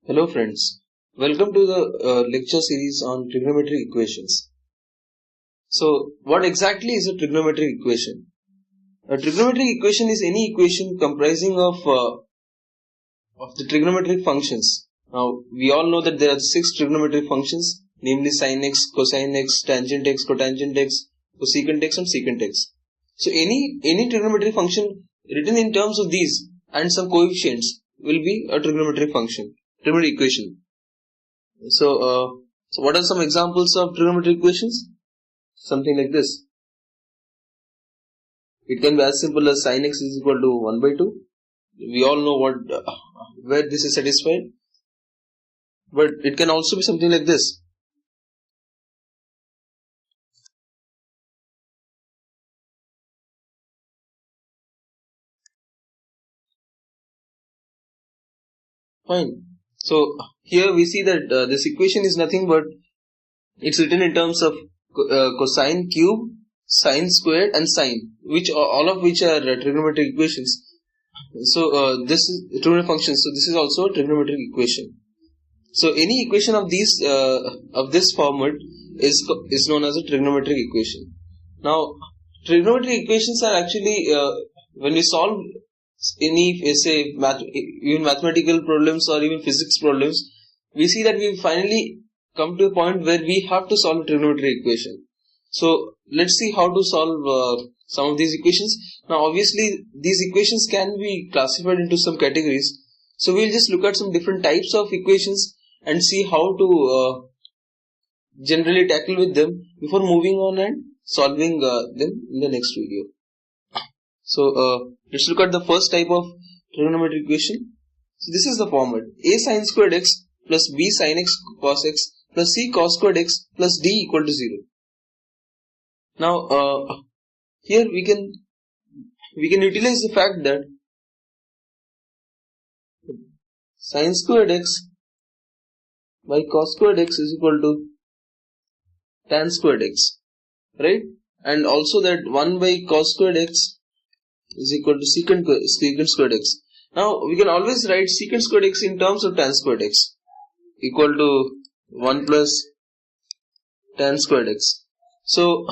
Hello friends, welcome to the lecture series on trigonometric equations. So what exactly is a trigonometric equation? A trigonometric equation is any equation comprising of the trigonometric functions. Now we all know that there are 6 trigonometric functions, namely sin x, cosine x, tangent x, cotangent x, cosecant x and secant x. So any trigonometric function written in terms of these and some coefficients will be a trigonometric function. Trigonometric equation. So what are some examples of trigonometric equations? Something like this. It can be as simple as sin x is equal to 1 by 2. We all know where this is satisfied. But it can also be something like this. Fine. So here we see that this equation is nothing but it's written in terms of cosine cube, sine squared and sine, which all of which are trigonometric equations. So this is trigonometric function. So this is also a trigonometric equation. So any equation of these of this format is known as a trigonometric equation. Now trigonometric equations are actually when we solve any even mathematical problems or even physics problems, we see that we finally come to a point where we have to solve a trigonometric equation. So let's see how to solve some of these equations. Now obviously these equations can be classified into some categories. So we'll just look at some different types of equations and see how to generally tackle with them before moving on and solving them in the next video. So let's look at the first type of trigonometric equation. So this is the format: a sin squared x plus b sin x cos x plus c cos squared x plus d equal to 0. Now here we can utilize the fact that sin squared x by cos squared x is equal to tan squared x, right? And also that 1 by cos squared x is equal to secant squared x. Now we can always write secant squared x in terms of tan squared x equal to 1 plus tan squared x. So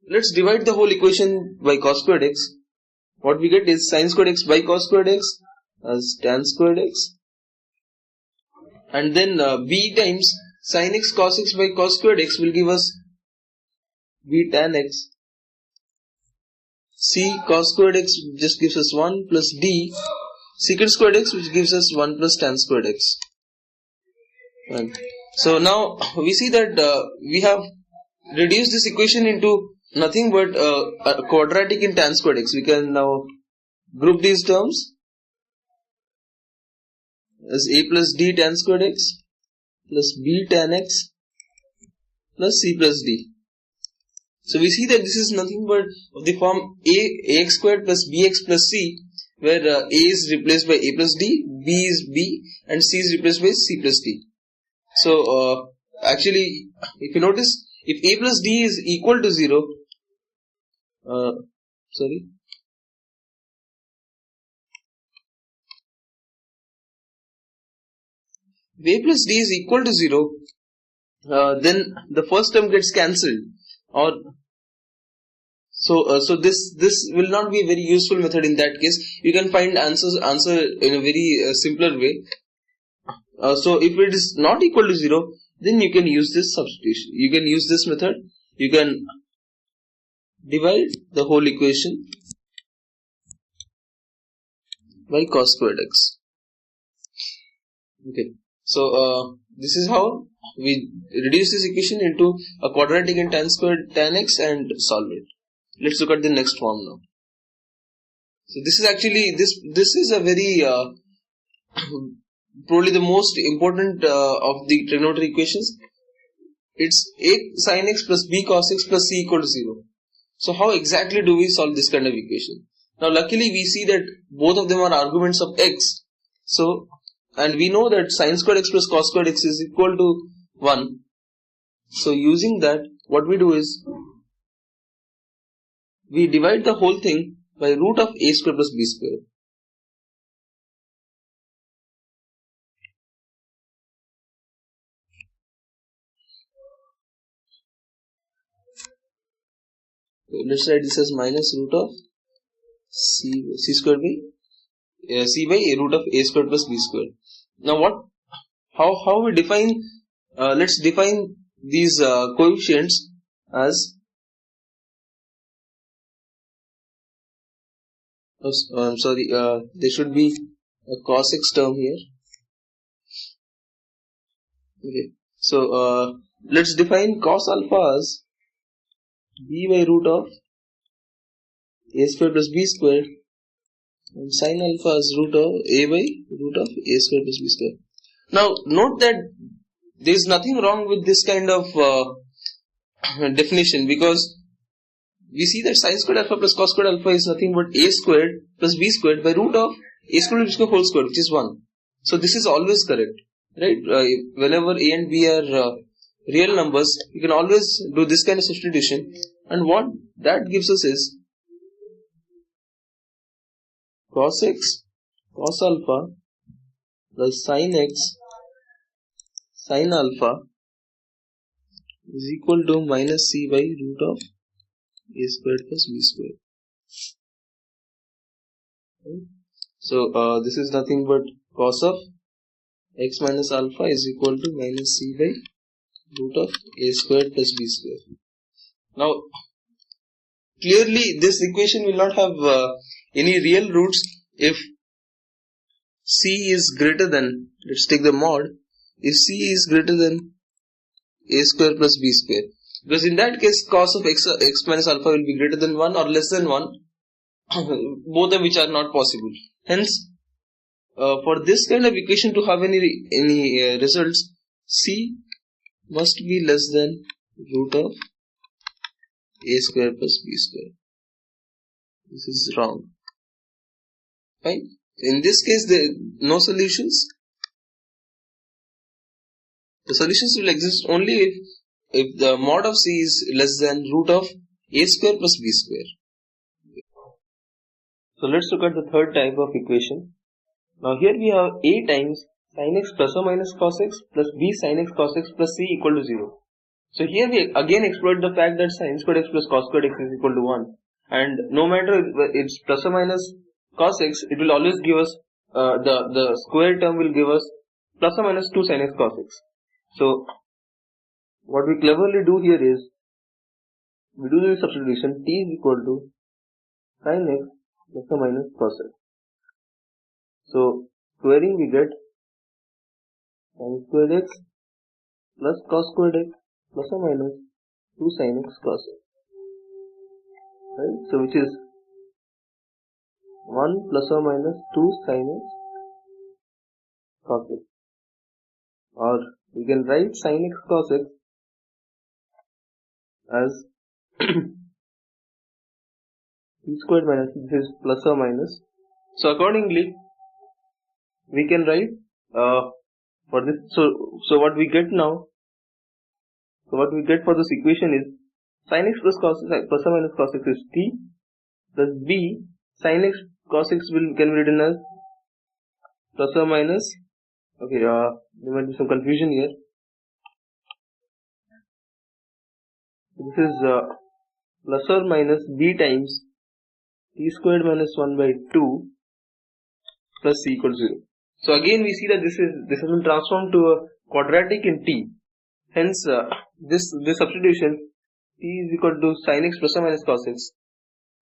let's divide the whole equation by cos squared x. What we get is sin squared x by cos squared x as tan squared x, and then b times sin x cos x by cos squared x will give us b tan x. C cos squared x just gives us 1 plus d secant squared x, which gives us 1 plus tan squared x. And so now we see that we have reduced this equation into nothing but a quadratic in tan squared x. We can now group these terms as a plus d tan squared x plus b tan x plus c plus d. So we see that this is nothing but of the form ax squared plus bx plus c, where a is replaced by a plus d, b is b, and c is replaced by c plus d. So actually, if you notice, if a plus d is equal to 0, if a plus d is equal to 0, then the first term gets cancelled. Or so this will not be a very useful method in that case. You can find answer in a very simpler way. So if it is not equal to 0, then you can use this substitution. You can use this method. You can divide the whole equation by cos squared x. Okay. So this is how we reduce this equation into a quadratic in tan squared tan x and solve it. Let's look at the next form now. So this is actually this is a very probably the most important of the trigonometric equations. It's a sin x plus b cos x plus c equal to 0. So how exactly do we solve this kind of equation? Now luckily we see that both of them are arguments of x. So, and we know that sin squared x plus cos squared x is equal to 1. So using that, what we do is we divide the whole thing by root of a square plus b square. So let's write this as minus root of c squared by c by root of a squared plus b squared. Now how we define, let's define these coefficients as there should be a cos x term here. Okay, so let's define cos alpha as b by root of a squared plus b squared, and sin alpha as root of a by root of a squared plus b squared. Now note that there is nothing wrong with this kind of definition, because we see that sin squared alpha plus cos squared alpha is nothing but a squared plus b squared by root of a squared plus b squared whole square, which is 1. So this is always correct, right? Whenever a and b are real numbers, you can always do this kind of substitution, and what that gives us is cos x cos alpha plus sin x sin alpha is equal to minus c by root of a squared plus b squared. Okay. So this is nothing but cos of x minus alpha is equal to minus c by root of a squared plus b squared. Now clearly this equation will not have any real roots if c is greater than, let's take the mod, if c is greater than a square plus b square, because in that case cos of x minus alpha will be greater than 1 or less than 1, both of which are not possible. Hence for this kind of equation to have any results, c must be less than root of a square plus b square. This is wrong. Fine. In this case, there are no solutions. The solutions will exist only if the mod of c is less than root of a square plus b square. So let's look at the third type of equation. Now here we have a times sin x plus or minus cos x plus b sin x cos x plus c equal to 0. So here we again exploit the fact that sin squared x plus cos squared x is equal to 1, and no matter it's plus or minus cos x, it will always give us the square term will give us plus or minus 2 sin x cos x. So what we cleverly do here is we do the substitution. T is equal to sin x plus or minus cos x. So squaring we get sin squared x plus cos squared x plus or minus 2 sin x cos x, right? So which is 1 plus or minus 2 sin x cos x, or we can write sin x cos x as t squared minus, this is plus or minus. So accordingly we can write for this, so what we get now, so what we get for this equation is sin x plus cos x plus or minus cos x is t, plus b sin x cos x can be written as plus or minus, okay, there might be some confusion here. This is plus or minus b times t squared minus 1 by 2 plus c equals 0. So again we see that this has been transformed to a quadratic in t. Hence this substitution, t is equal to sin x plus or minus cos x,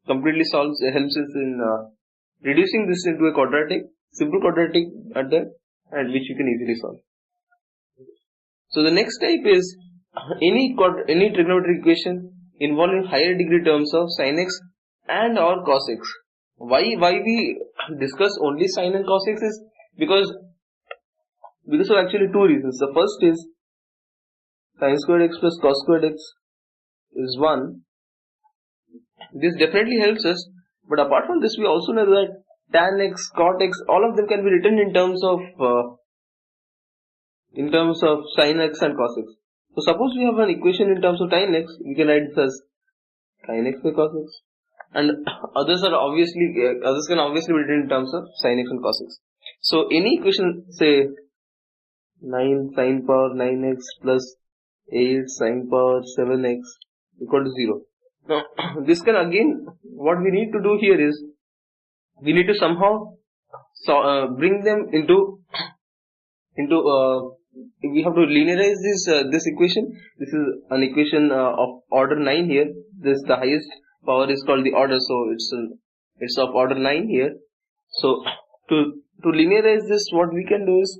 completely helps us in reducing this into a quadratic, simple quadratic at that, and which you can easily solve. So the next type is any trigonometric equation involving higher degree terms of sin x and or cos x. Why we discuss only sin and cos x is because of actually two reasons. The first is sin squared x plus cos squared x is 1. This definitely helps us, but apart from this we also know that tan x, cot x, all of them can be written in terms of sin x and cos x. So suppose we have an equation in terms of tan x, we can write this as sin x by cos x, and others can obviously be written in terms of sin x and cos x. So any equation, say 9 sin power 9x plus 8 sin power 7x equal to 0. Now, this can again, what we need to do here is, we need to somehow bring them into we have to linearize this equation. This is an equation of order 9 here. This, the highest power is called the order, so it's of order 9 here. So to linearize this, what we can do is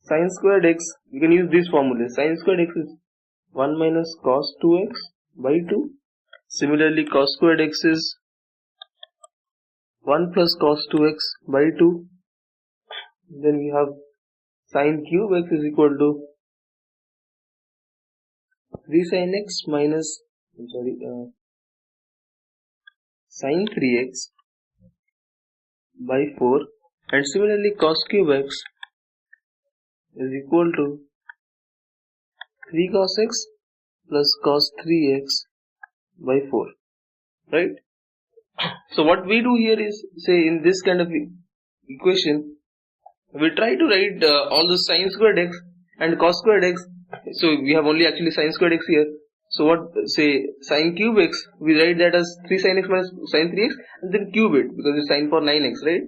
sin squared x, we can use this formula. Sin squared x is 1 minus cos 2x by 2. Similarly, cos squared x is 1 plus cos 2x by 2. Then we have sin cube x is equal to 3 sin x minus, sin 3x by 4. And similarly, cos cube x is equal to 3 cos x plus cos 3x by 4. Right? So what we do here is, say in this kind of equation, we try to write all the sin squared x and cos squared x. So we have only actually sin squared x here. So what, say sin cube x, we write that as 3 sin x minus sin 3x and then cube it, because it's sin for 9x, right?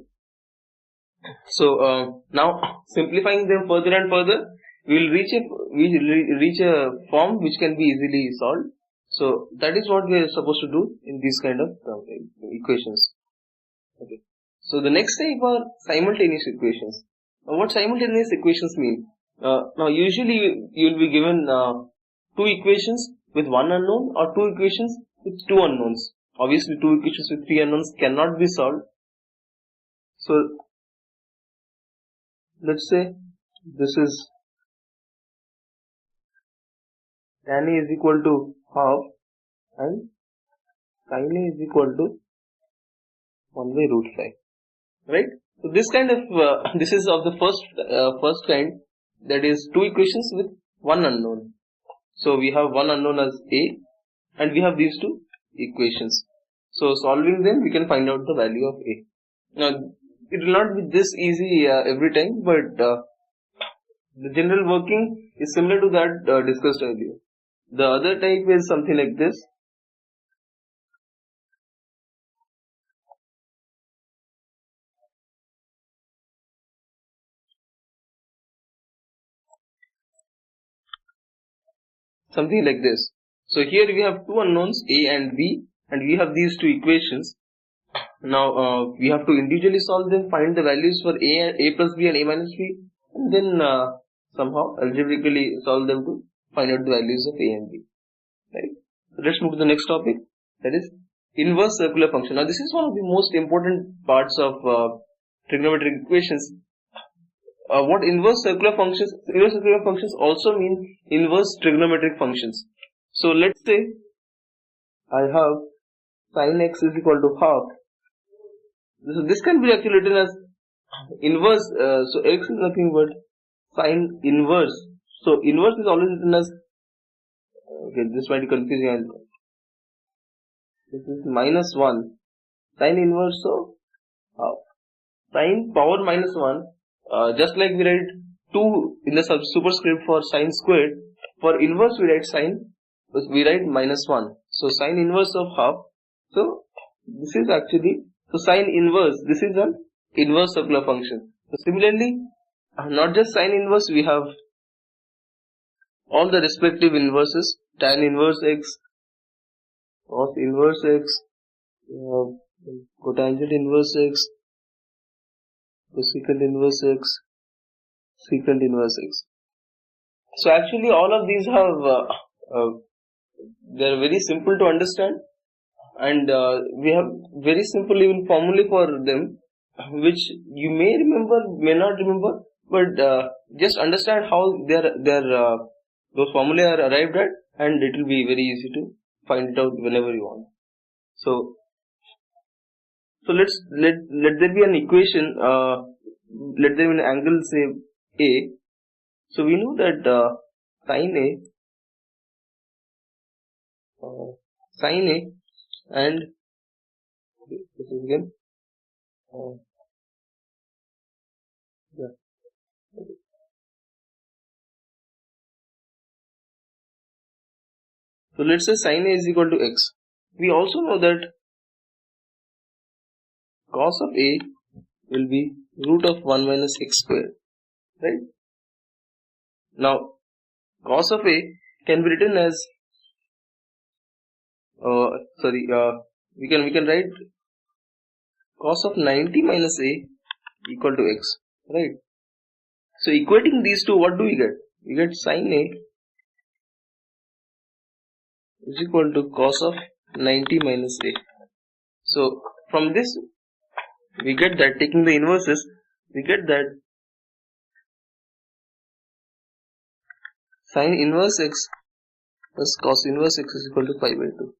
So now simplifying them further and further, we will reach a form which can be easily solved. So that is what we are supposed to do in these kind of equations. Okay. So the next type are simultaneous equations. What simultaneous equations mean? Now usually you will be given 2 equations with 1 unknown or 2 equations with 2 unknowns. Obviously 2 equations with 3 unknowns cannot be solved. So let's say this is tan A is equal to half and sin A is equal to 1 by root 5. Right? So this kind of this is of the first kind, that is 2 equations with 1 unknown. So we have 1 unknown as A and we have these 2 equations. So solving them, we can find out the value of A. Now it will not be this easy every time, but the general working is similar to that discussed earlier. The other type is something like this. Something like this. So here we have 2 unknowns A and B, and we have these 2 equations. Now we have to individually solve them, find the values for A plus B and A minus B, and then somehow algebraically solve them to find out the values of A and B. Right? So let's move to the next topic, that is inverse circular function. Now this is one of the most important parts of trigonometric equations. What inverse circular functions? Inverse circular functions also mean inverse trigonometric functions. So let's say I have sin x is equal to half. So this can be actually written as inverse. So x is nothing but sin inverse. So inverse is always written as, okay, this might be confusing. This is minus 1 sin inverse of half. Sin power minus 1. Just like we write 2 in the superscript for sin squared, for inverse we write minus 1. So sin inverse of half. So this is actually, so sin inverse, this is an inverse circular function. So similarly, not just sin inverse, we have all the respective inverses, tan inverse x, cos inverse x, cotangent inverse x, cosecant inverse x, secant inverse x. So actually all of these have, they are very simple to understand, and we have very simple even formulae for them, which you may remember, may not remember, but just understand how those formulae are arrived at, and it will be very easy to find it out whenever you want. So let there be an equation, let there be an angle, say A. So we know that sin A and this is again So let's say sin A is equal to x. We also know that cos of A will be root of 1 minus x squared, right? Now cos of A can be written as we can write cos of 90 minus A equal to x, right? So equating these two, what do we get? We get sin A is equal to cos of 90 minus A. So from this we get that, taking the inverses, we get that sin inverse x plus cos inverse x is equal to pi by 2,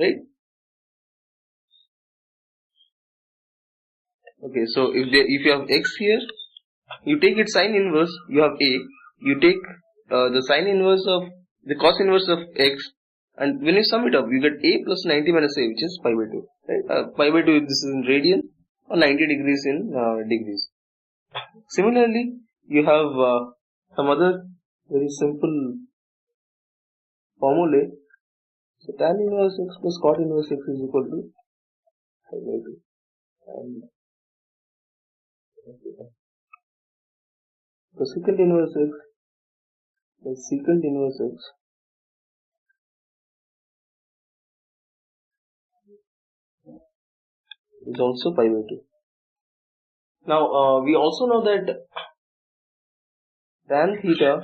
right? Okay, so if you have x here, you take its sin inverse, you have A, you take the sin inverse of the cos inverse of x, and when you sum it up, you get A plus 90 minus A, which is pi by 2, right? Pi by 2, this is in radian, or 90 degrees in degrees. Similarly, you have some other very simple formulae. So tan inverse x plus cot inverse x is equal to pi by 2. And cosecant inverse x plus secant inverse x is also pi by 2. Now we also know that tan theta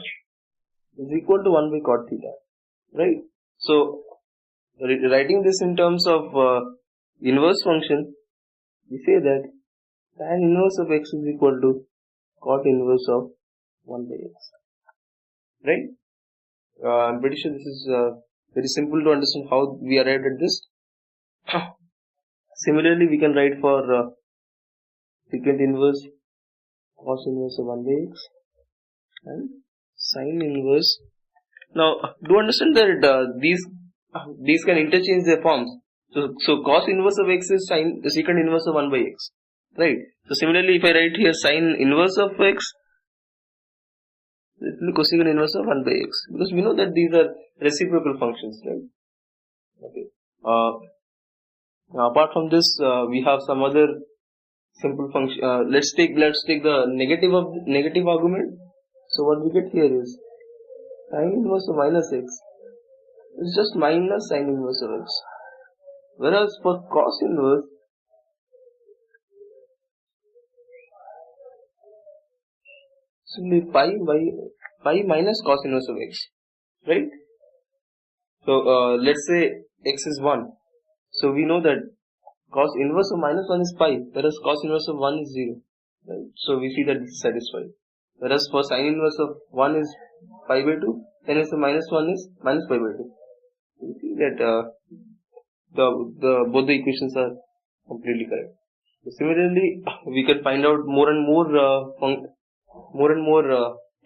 is equal to 1 by cot theta, right? So writing this in terms of inverse function, we say that tan inverse of x is equal to cot inverse of 1 by x, right? I'm pretty sure this is very simple to understand how we arrived at this. Similarly, we can write for secant inverse cos inverse of 1 by x and sin inverse. Now, do understand that these can interchange their forms. So cos inverse of x is secant inverse of 1 by x, right? So similarly, if I write here sin inverse of x, it will be cosecant inverse of 1 by x, because we know that these are reciprocal functions, right? Okay. Apart from this, we have some other simple function. Let's take the negative argument. So what we get here is sin inverse of minus x is just minus sin inverse of x, whereas for cos inverse, simply pi minus cos inverse of x, right? So let's say x is 1. So we know that cos inverse of minus 1 is pi, whereas cos inverse of 1 is 0. Right? So we see that this is satisfied. Whereas for sin inverse of 1 is pi by 2, sin inverse of minus 1 is minus pi by 2. We see that both the equations are completely correct. So similarly, we can find out more and more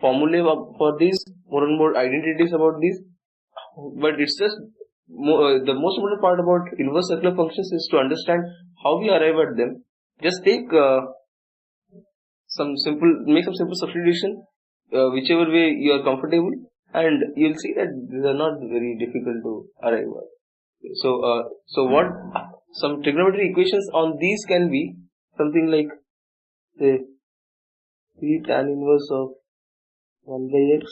formulae for these, more and more identities about these. But it's just the most important part about inverse circular functions is to understand how we arrive at them. Just take make some simple substitution, whichever way you are comfortable, and you'll see that these are not very difficult to arrive at. So what some trigonometric equations on these can be something like, say, 3 tan inverse of 1 by x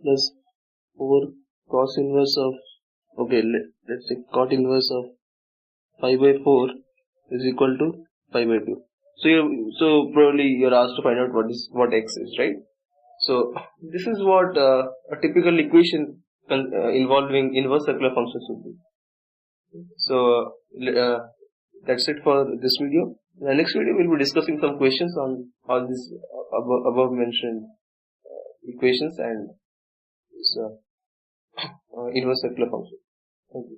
plus 4 cos inverse of, let's say cot inverse of pi by 4 is equal to pi by 2. So probably you're asked to find out what x is, right? So this is what a typical equation involving inverse circular functions would be. So that's it for this video. In the next video, we'll be discussing some questions on all these above mentioned equations and this inverse circular function. Thank you.